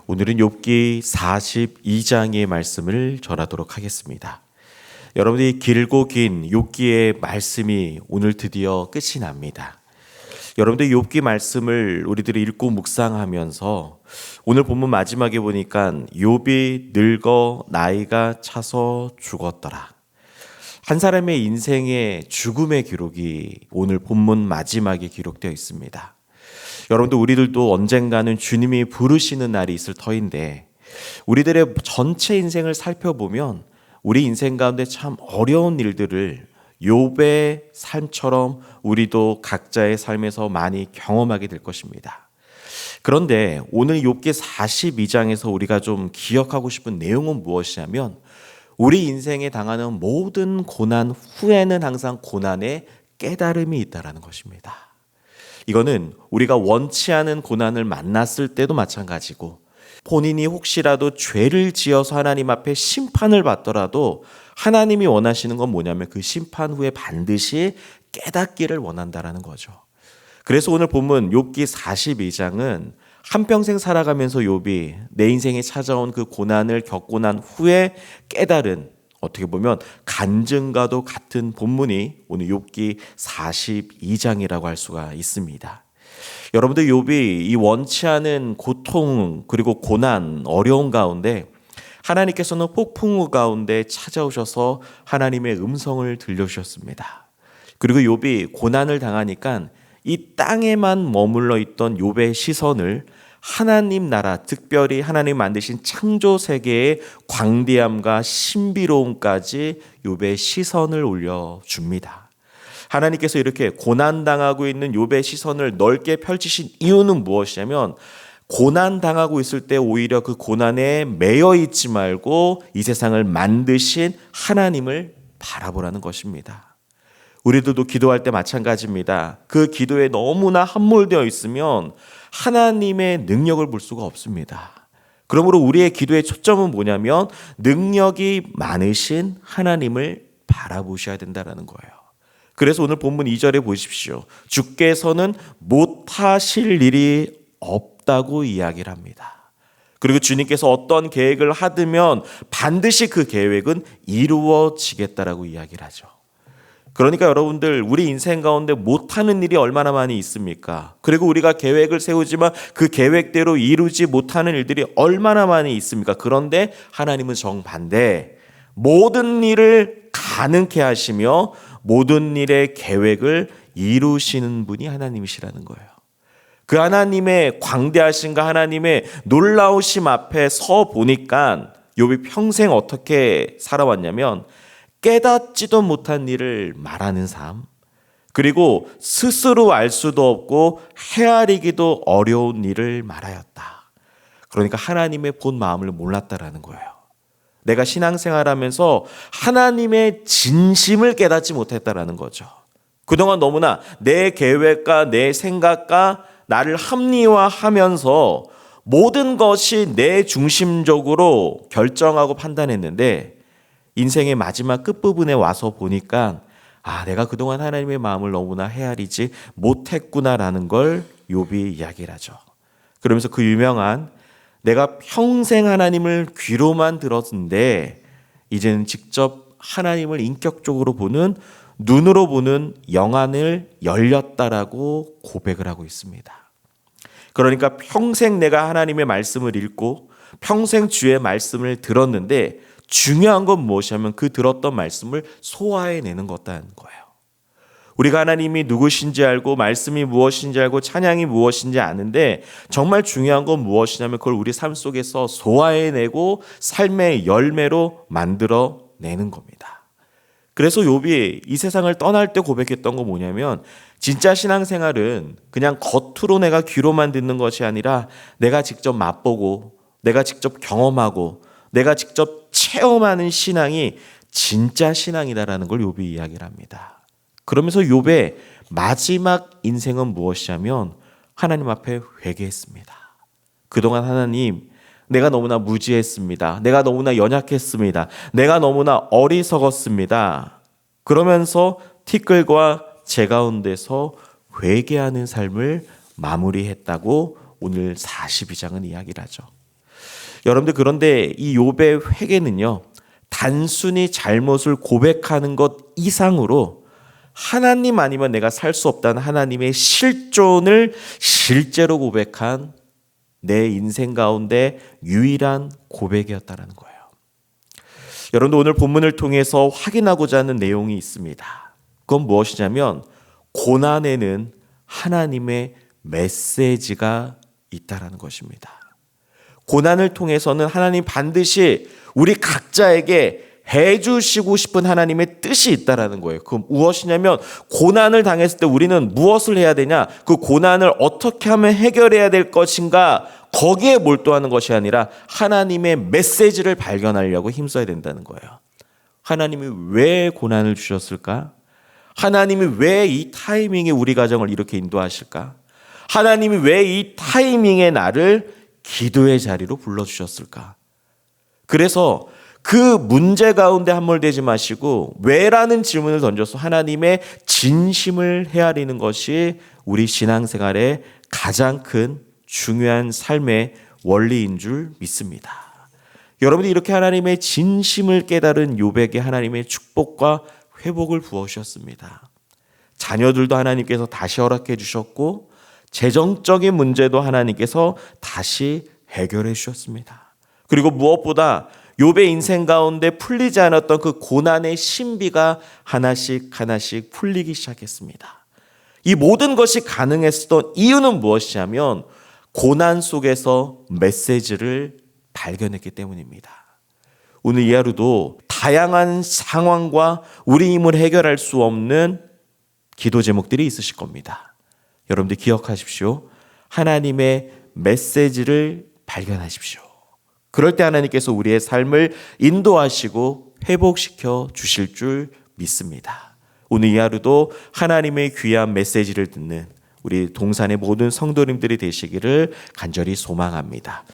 오늘은 욥기 42장의 말씀을 전하도록 하겠습니다. 여러분들이 길고 긴 욥기의 말씀이 오늘 드디어 끝이 납니다. 여러분들 욥기 말씀을 우리들이 읽고 묵상하면서 오늘 본문 마지막에 보니까 욥이 늙어 나이가 차서 죽었더라. 한 사람의 인생의 죽음의 기록이 오늘 본문 마지막에 기록되어 있습니다. 여러분들 우리들도 언젠가는 주님이 부르시는 날이 있을 터인데 우리들의 전체 인생을 살펴보면 우리 인생 가운데 참 어려운 일들을 욥의 삶처럼 우리도 각자의 삶에서 많이 경험하게 될 것입니다. 그런데 오늘 욥기 42장에서 우리가 좀 기억하고 싶은 내용은 무엇이냐면 우리 인생에 당하는 모든 고난 후에는 항상 고난의 깨달음이 있다는 것입니다. 이거는 우리가 원치 않은 고난을 만났을 때도 마찬가지고 본인이 혹시라도 죄를 지어서 하나님 앞에 심판을 받더라도 하나님이 원하시는 건 뭐냐면 그 심판 후에 반드시 깨닫기를 원한다라는 거죠. 그래서 오늘 본문 욥기 42장은 한평생 살아가면서 욥이 내 인생에 찾아온 그 고난을 겪고 난 후에 깨달은 어떻게 보면 간증과도 같은 본문이 오늘 욥기 42장이라고 할 수가 있습니다. 여러분들 욥이 이 원치 않은 고통 그리고 고난 어려운 가운데 하나님께서는 폭풍우 가운데 찾아오셔서 하나님의 음성을 들려주셨습니다. 그리고 욥이 고난을 당하니까 이 땅에만 머물러 있던 욥의 시선을 하나님 나라, 특별히 하나님 만드신 창조 세계의 광대함과 신비로움까지 욥의 시선을 올려줍니다. 하나님께서 이렇게 고난당하고 있는 욥의 시선을 넓게 펼치신 이유는 무엇이냐면 고난당하고 있을 때 오히려 그 고난에 매여 있지 말고 이 세상을 만드신 하나님을 바라보라는 것입니다. 우리들도 기도할 때 마찬가지입니다. 그 기도에 너무나 함몰되어 있으면 하나님의 능력을 볼 수가 없습니다. 그러므로 우리의 기도의 초점은 뭐냐면 능력이 많으신 하나님을 바라보셔야 된다는 거예요. 그래서 오늘 본문 2절에 보십시오. 주께서는 못하실 일이 없다고 이야기를 합니다. 그리고 주님께서 어떤 계획을 하시면 반드시 그 계획은 이루어지겠다라고 이야기를 하죠. 그러니까 여러분들 우리 인생 가운데 못하는 일이 얼마나 많이 있습니까? 그리고 우리가 계획을 세우지만 그 계획대로 이루지 못하는 일들이 얼마나 많이 있습니까? 그런데 하나님은 정반대 모든 일을 가능케 하시며 모든 일의 계획을 이루시는 분이 하나님이시라는 거예요. 그 하나님의 광대하심과 하나님의 놀라우심 앞에 서 보니까 욥이 평생 어떻게 살아왔냐면 깨닫지도 못한 일을 말하는 삶, 그리고 스스로 알 수도 없고 헤아리기도 어려운 일을 말하였다. 그러니까 하나님의 본 마음을 몰랐다라는 거예요. 내가 신앙생활하면서 하나님의 진심을 깨닫지 못했다라는 거죠. 그동안 너무나 내 계획과 내 생각과 나를 합리화하면서 모든 것이 내 중심적으로 결정하고 판단했는데 인생의 마지막 끝부분에 와서 보니까 내가 그동안 하나님의 마음을 너무나 헤아리지 못했구나라는 걸 욥이 이야기를 하죠. 그러면서 그 유명한 내가 평생 하나님을 귀로만 들었는데 이제는 직접 하나님을 인격적으로 보는 눈으로 보는 영안을 열렸다라고 고백을 하고 있습니다. 그러니까 평생 내가 하나님의 말씀을 읽고 평생 주의 말씀을 들었는데 중요한 건 무엇이냐면 그 들었던 말씀을 소화해내는 것다는 거예요. 우리가 하나님이 누구신지 알고 말씀이 무엇인지 알고 찬양이 무엇인지 아는데 정말 중요한 건 무엇이냐면 그걸 우리 삶 속에서 소화해내고 삶의 열매로 만들어내는 겁니다. 그래서 욥이 이 세상을 떠날 때 고백했던 건 뭐냐면 진짜 신앙생활은 그냥 겉으로 내가 귀로만 듣는 것이 아니라 내가 직접 맛보고 내가 직접 경험하고 내가 직접 체험하는 신앙이 진짜 신앙이다라는 걸 욥이 이야기를 합니다. 그러면서 욥의 마지막 인생은 무엇이냐면 하나님 앞에 회개했습니다. 그동안 하나님 내가 너무나 무지했습니다. 내가 너무나 연약했습니다. 내가 너무나 어리석었습니다. 그러면서 티끌과 제 가운데서 회개하는 삶을 마무리했다고 오늘 42장은 이야기를 하죠. 여러분들 그런데 이 욥의 회개는요, 단순히 잘못을 고백하는 것 이상으로 하나님 아니면 내가 살 수 없다는 하나님의 실존을 실제로 고백한 내 인생 가운데 유일한 고백이었다는 거예요. 여러분들 오늘 본문을 통해서 확인하고자 하는 내용이 있습니다. 그건 무엇이냐면 고난에는 하나님의 메시지가 있다라는 것입니다. 고난을 통해서는 하나님 반드시 우리 각자에게 해주시고 싶은 하나님의 뜻이 있다라는 거예요. 그럼 무엇이냐면 고난을 당했을 때 우리는 무엇을 해야 되냐? 그 고난을 어떻게 하면 해결해야 될 것인가? 거기에 몰두하는 것이 아니라 하나님의 메시지를 발견하려고 힘써야 된다는 거예요. 하나님이 왜 고난을 주셨을까? 하나님이 왜 이 타이밍에 우리 가정을 이렇게 인도하실까? 하나님이 왜 이 타이밍에 나를 기도의 자리로 불러주셨을까? 그래서 그 문제 가운데 함몰되지 마시고 왜라는 질문을 던져서 하나님의 진심을 헤아리는 것이 우리 신앙생활의 가장 큰 중요한 삶의 원리인 줄 믿습니다. 여러분이 이렇게 하나님의 진심을 깨달은 욥에게 하나님의 축복과 회복을 부어주셨습니다. 자녀들도 하나님께서 다시 허락해 주셨고 재정적인 문제도 하나님께서 다시 해결해 주셨습니다. 그리고 무엇보다 욥의 인생 가운데 풀리지 않았던 그 고난의 신비가 하나씩 풀리기 시작했습니다. 이 모든 것이 가능했던 이유는 무엇이냐면 고난 속에서 메시지를 발견했기 때문입니다. 오늘 이 하루도 다양한 상황과 우리 힘을 해결할 수 없는 기도 제목들이 있으실 겁니다. 여러분들 기억하십시오. 하나님의 메시지를 발견하십시오. 그럴 때 하나님께서 우리의 삶을 인도하시고 회복시켜 주실 줄 믿습니다. 오늘 이 하루도 하나님의 귀한 메시지를 듣는 우리 동산의 모든 성도님들이 되시기를 간절히 소망합니다.